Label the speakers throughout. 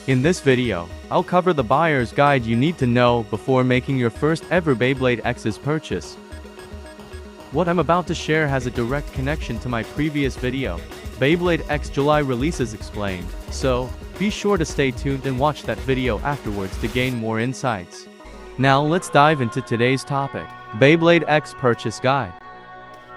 Speaker 1: In this video, I'll cover the buyer's guide you need to know before making your first ever Beyblade X's purchase. What I'm about to share has a direct connection to my previous video, Beyblade X July releases explained, so be sure to stay tuned and watch that video afterwards to gain more insights. Now let's dive into today's topic, Beyblade X Purchase Guide.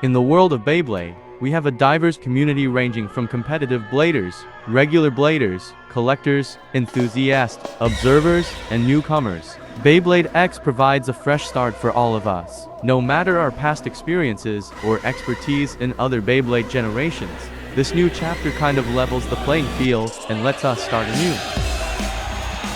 Speaker 1: In the world of Beyblade, we have a diverse community ranging from competitive bladers, regular bladers, collectors, enthusiasts, observers, and newcomers. Beyblade X provides a fresh start for all of us, no matter our past experiences or expertise in other Beyblade generations. This new chapter kind of levels the playing field and lets us start anew.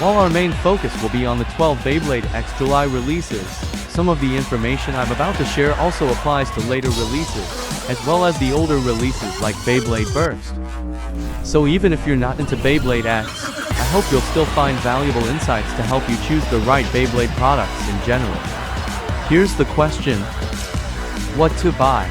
Speaker 1: While our main focus will be on the 12 Beyblade X July releases, some of the information I'm about to share also applies to later releases, as well as the older releases like Beyblade Burst. So even if you're not into Beyblade X, I hope you'll still find valuable insights to help you choose the right Beyblade products in general. Here's the question: what to buy?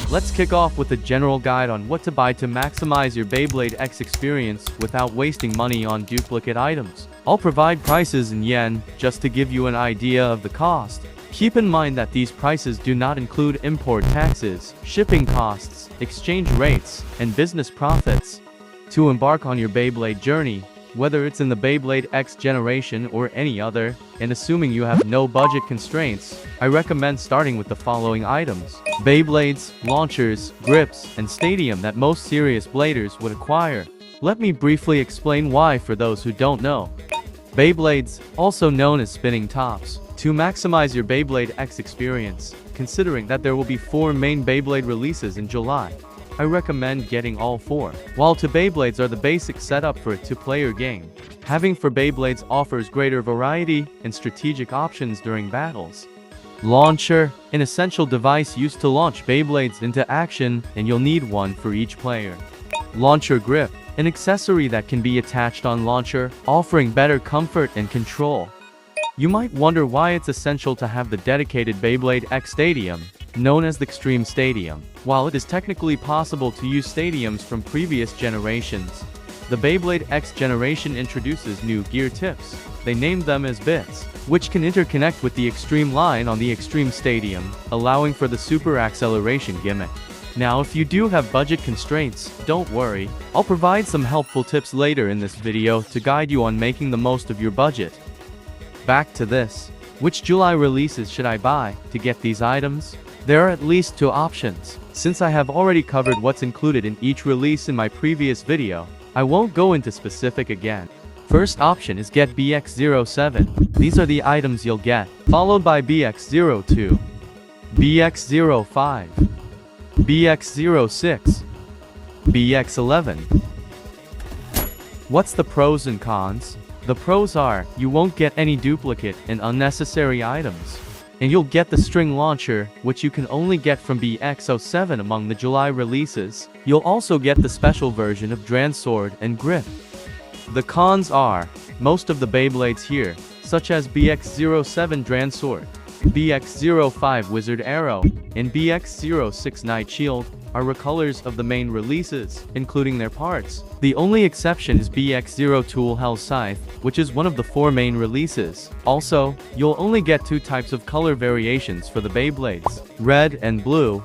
Speaker 1: Let's kick off with a general guide on what to buy to maximize your Beyblade X experience without wasting money on duplicate items. I'll provide prices in yen, just to give you an idea of the cost. Keep in mind that these prices do not include import taxes, shipping costs, exchange rates, and business profits. To embark on your Beyblade journey, whether it's in the Beyblade X generation or any other, and assuming you have no budget constraints, I recommend starting with the following items: Beyblades, launchers, grips, and stadium that most serious bladers would acquire. Let me briefly explain why for those who don't know. Beyblades, also known as spinning tops. To maximize your Beyblade X experience, considering that there will be 4 main Beyblade releases in July, I recommend getting all 4. While 2 Beyblades are the basic setup for a 2-player game, having 4 Beyblades offers greater variety and strategic options during battles. Launcher, an essential device used to launch Beyblades into action, and you'll need one for each player. Launcher grip, an accessory that can be attached on launcher, offering better comfort and control. You might wonder why it's essential to have the dedicated Beyblade X Stadium, known as the Extreme Stadium. While it is technically possible to use stadiums from previous generations, the Beyblade X generation introduces new gear tips. They named them as bits, which can interconnect with the Extreme line on the Extreme Stadium, allowing for the super acceleration gimmick. Now if you do have budget constraints, don't worry, I'll provide some helpful tips later in this video to guide you on making the most of your budget. Back to this. Which July releases should I buy to get these items? There are at least 2 options. Since I have already covered what's included in each release in my previous video, I won't go into specific again. First option is get BX-07. These are the items you'll get, followed by BX-02, BX-05, BX-06, BX-11. What's the pros and cons? The pros are, you won't get any duplicate and unnecessary items. And you'll get the string launcher, which you can only get from BX-07 among the July releases. You'll also get the special version of Dran Sword and Grip. The cons are, most of the Beyblades here, such as BX-07 Dran Sword, BX-05 Wizard Arrow, and BX-06 Night Shield, are recolors of the main releases, including their parts. The only exception is BX-02 Hell Scythe, which is one of the 4 main releases. Also, you'll only get 2 types of color variations for the Beyblades, red and blue.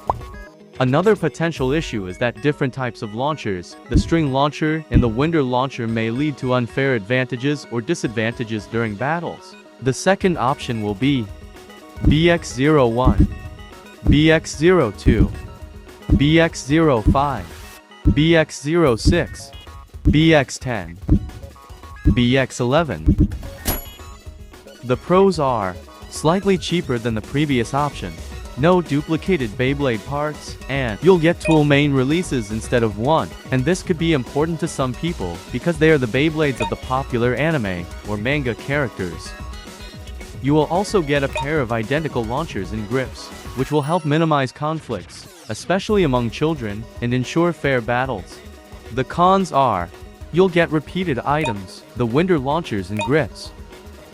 Speaker 1: Another potential issue is that different types of launchers, the string launcher and the winter launcher, may lead to unfair advantages or disadvantages during battles. The second option will be BX-01, BX-02, BX-05, BX-06, BX-10, BX-11. The pros are, slightly cheaper than the previous option, no duplicated Beyblade parts, and you'll get 2 main releases instead of 1, and this could be important to some people because they are the Beyblades of the popular anime or manga characters. You will also get a pair of identical launchers and grips, which will help minimize conflicts, especially among children, and ensure fair battles. The cons are, you'll get repeated items, the winter launchers and grips.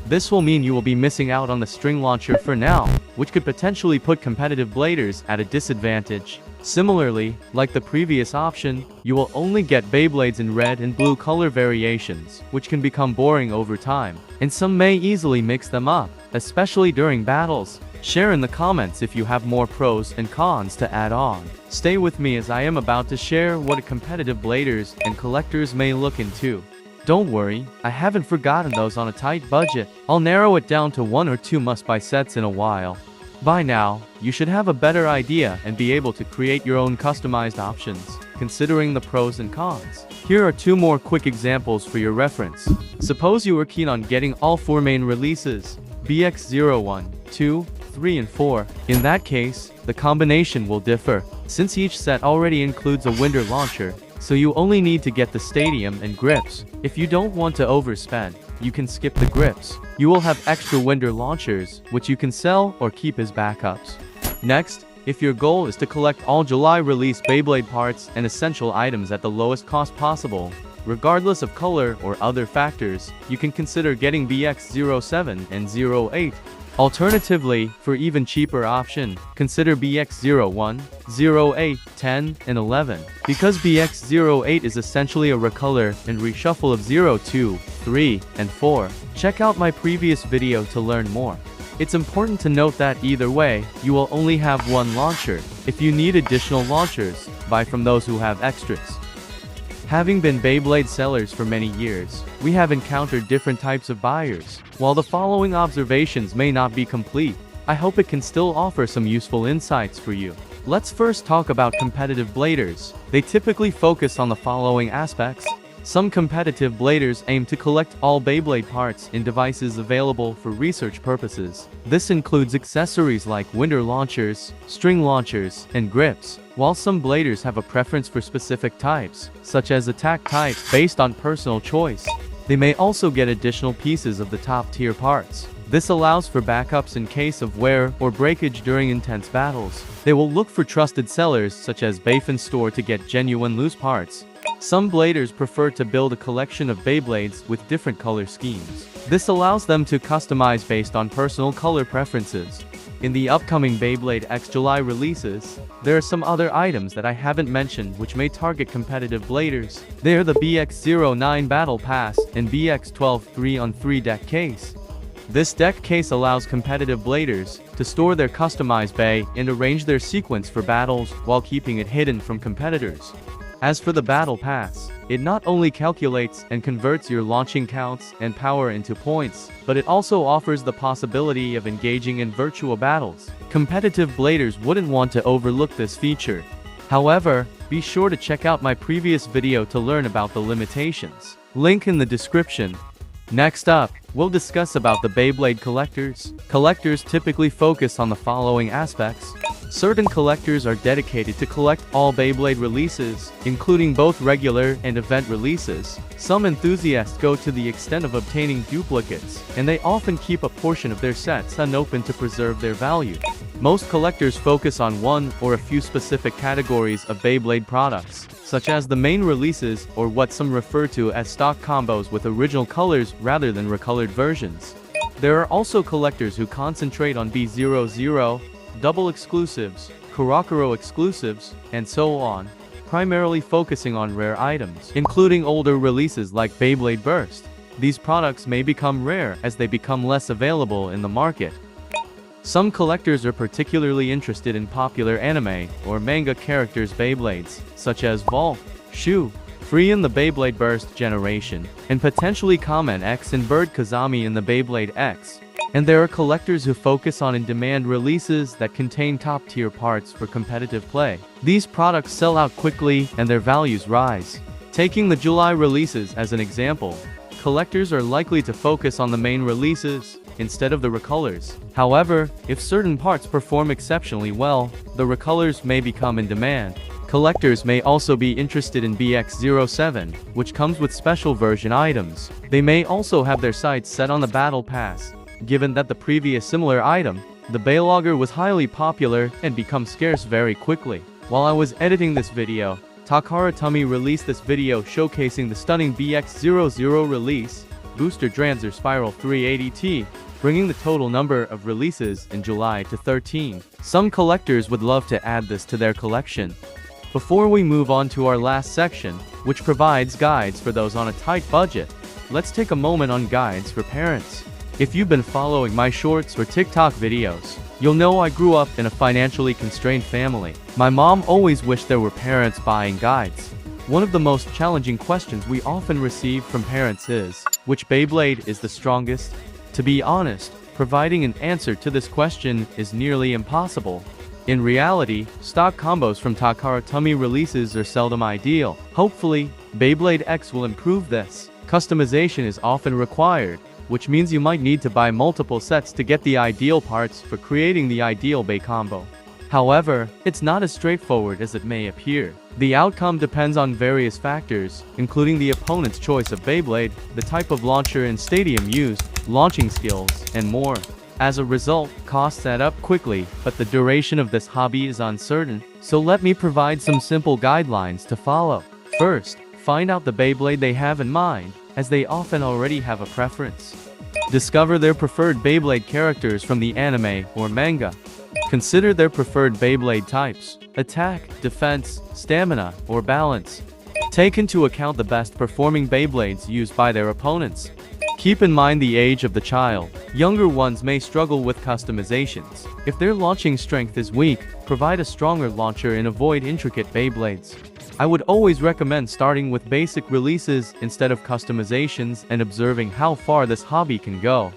Speaker 1: This will mean you will be missing out on the string launcher for now, which could potentially put competitive bladers at a disadvantage. Similarly, like the previous option, you will only get Beyblades in red and blue color variations, which can become boring over time, and some may easily mix them up, especially during battles. Share in the comments if you have more pros and cons to add on. Stay with me as I am about to share what competitive bladers and collectors may look into. Don't worry, I haven't forgotten those on a tight budget. I'll narrow it down to 1 or 2 must-buy sets in a while. By now, you should have a better idea and be able to create your own customized options, considering the pros and cons. Here are 2 more quick examples for your reference. Suppose you were keen on getting all 4 main releases, BX01, 2, 3 and 4. In that case, the combination will differ, since each set already includes a winter launcher, so you only need to get the stadium and grips. If you don't want to overspend, you can skip the grips. You will have extra winter launchers, which you can sell or keep as backups. Next, if your goal is to collect all July release Beyblade parts and essential items at the lowest cost possible, regardless of color or other factors, you can consider getting BX07 and 08. Alternatively, for even cheaper option, consider BX01, 08, 10, and 11. Because BX08 is essentially a recolor and reshuffle of 02, 3, and 4. Check out my previous video to learn more. It's important to note that either way, you will only have 1 launcher. If you need additional launchers, buy from those who have extras. Having been Beyblade sellers for many years, we have encountered different types of buyers. While the following observations may not be complete, I hope it can still offer some useful insights for you. Let's first talk about competitive bladers. They typically focus on the following aspects. Some competitive bladers aim to collect all Beyblade parts in devices available for research purposes. This includes accessories like winter launchers, string launchers, and grips. While some bladers have a preference for specific types, such as attack type, based on personal choice, they may also get additional pieces of the top-tier parts. This allows for backups in case of wear or breakage during intense battles. They will look for trusted sellers such as Beyfan store to get genuine loose parts. Some bladers prefer to build a collection of Beyblades with different color schemes. This allows them to customize based on personal color preferences. In the upcoming Beyblade X July releases, there are some other items that I haven't mentioned which may target competitive bladers. They are the BX09 Battle Pass and BX12 3-on-3 deck case. This deck case allows competitive bladers to store their customized bay and arrange their sequence for battles while keeping it hidden from competitors. As for the Battle Pass, it not only calculates and converts your launching counts and power into points, but it also offers the possibility of engaging in virtual battles. Competitive bladers wouldn't want to overlook this feature. However, be sure to check out my previous video to learn about the limitations. Link in the description. Next up, we'll discuss about the Beyblade collectors. Collectors typically focus on the following aspects. Certain collectors are dedicated to collect all Beyblade releases, including both regular and event releases. Some enthusiasts go to the extent of obtaining duplicates, and they often keep a portion of their sets unopened to preserve their value. Most collectors focus on one or a few specific categories of Beyblade products, such as the main releases or what some refer to as stock combos with original colors rather than recolored versions. There are also collectors who concentrate on B00, double exclusives, Kurakuro exclusives, and so on, primarily focusing on rare items, including older releases like Beyblade Burst. These products may become rare as they become less available in the market. Some collectors are particularly interested in popular anime or manga characters' Beyblades, such as Volk, Shu, Free in the Beyblade Burst generation, and potentially Kamen X and Bird Kazami in the Beyblade X. And there are collectors who focus on in-demand releases that contain top-tier parts for competitive play. These products sell out quickly and their values rise. Taking the July releases as an example, collectors are likely to focus on the main releases instead of the recolors. However, if certain parts perform exceptionally well, the recolors may become in demand. Collectors may also be interested in BX07, which comes with special version items. They may also have their sights set on the Battle Pass, given that the previous similar item, the Beylogger, was highly popular and become scarce very quickly. While I was editing this video, Takara Tomy released this video showcasing the stunning BX00 release, Booster Dranzer Spiral 380T, bringing the total number of releases in July to 13. Some collectors would love to add this to their collection. Before we move on to our last section, which provides guides for those on a tight budget, let's take a moment on guides for parents. If you've been following my shorts or TikTok videos, you'll know I grew up in a financially constrained family. My mom always wished there were parents buying guides. One of the most challenging questions we often receive from parents is, which Beyblade is the strongest? To be honest, providing an answer to this question is nearly impossible. In reality, stock combos from Takara Tomy releases are seldom ideal. Hopefully, Beyblade X will improve this. Customization is often required, which means you might need to buy multiple sets to get the ideal parts for creating the ideal Bey combo. However, it's not as straightforward as it may appear. The outcome depends on various factors, including the opponent's choice of Beyblade, the type of launcher and stadium used, launching skills, and more. As a result, costs add up quickly, but the duration of this hobby is uncertain, so let me provide some simple guidelines to follow. First, find out the Beyblade they have in mind, as they often already have a preference. Discover their preferred Beyblade characters from the anime or manga. Consider their preferred Beyblade types: attack, defense, stamina, or balance. Take into account the best performing Beyblades used by their opponents. Keep in mind the age of the child. Younger ones may struggle with customizations. If their launching strength is weak, provide a stronger launcher and avoid intricate Beyblades. I would always recommend starting with basic releases instead of customizations and observing how far this hobby can go.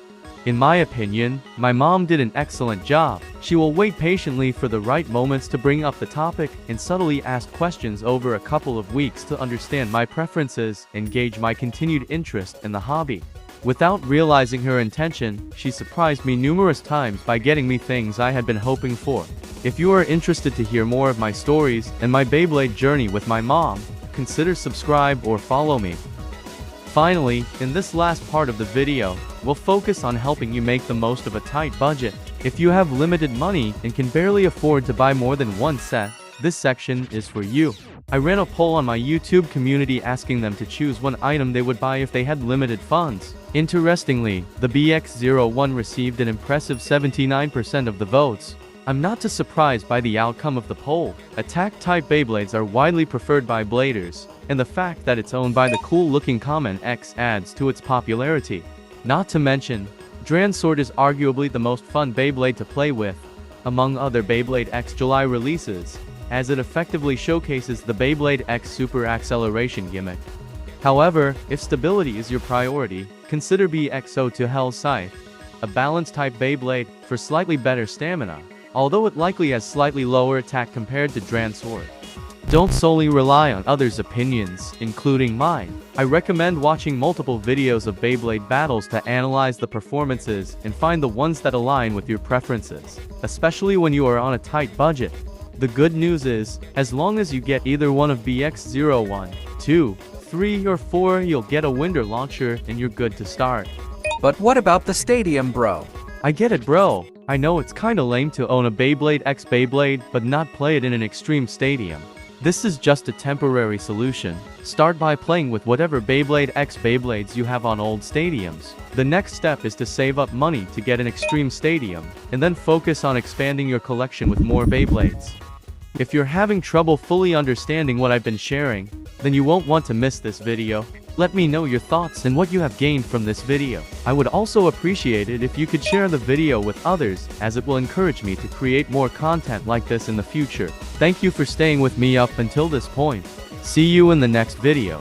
Speaker 1: In my opinion, my mom did an excellent job. She will wait patiently for the right moments to bring up the topic and subtly ask questions over a couple of weeks to understand my preferences and gauge my continued interest in the hobby. Without realizing her intention, she surprised me numerous times by getting me things I had been hoping for. If you are interested to hear more of my stories and my Beyblade journey with my mom, consider subscribe or follow me. Finally, in this last part of the video, we'll focus on helping you make the most of a tight budget. If you have limited money and can barely afford to buy more than one set, this section is for you. I ran a poll on my YouTube community asking them to choose one item they would buy if they had limited funds. Interestingly, the BX-01 received an impressive 79% of the votes. I'm not too surprised by the outcome of the poll. Attack-type Beyblades are widely preferred by bladers, and the fact that it's owned by the cool-looking Common X adds to its popularity. Not to mention, Dransword is arguably the most fun Beyblade to play with, among other Beyblade X July releases, as it effectively showcases the Beyblade X Super Acceleration gimmick. However, if stability is your priority, consider BX-02 Hell Scythe, a balance-type Beyblade, for slightly better stamina, although it likely has slightly lower attack compared to Dransword. Don't solely rely on others' opinions, including mine. I recommend watching multiple videos of Beyblade battles to analyze the performances and find the ones that align with your preferences, especially when you are on a tight budget. The good news is, as long as you get either one of BX-01, 2, 3, or 4, you'll get a Winder launcher and you're good to start.
Speaker 2: But what about the stadium, bro?
Speaker 1: I get it, bro. I know it's kinda lame to own a Beyblade X Beyblade but not play it in an extreme stadium. This is just a temporary solution. Start by playing with whatever Beyblade X Beyblades you have on old stadiums. The next step is to save up money to get an extreme stadium, and then focus on expanding your collection with more Beyblades. If you're having trouble fully understanding what I've been sharing, then you won't want to miss this video. Let me know your thoughts and what you have gained from this video. I would also appreciate it if you could share the video with others, as it will encourage me to create more content like this in the future. Thank you for staying with me up until this point. See you in the next video.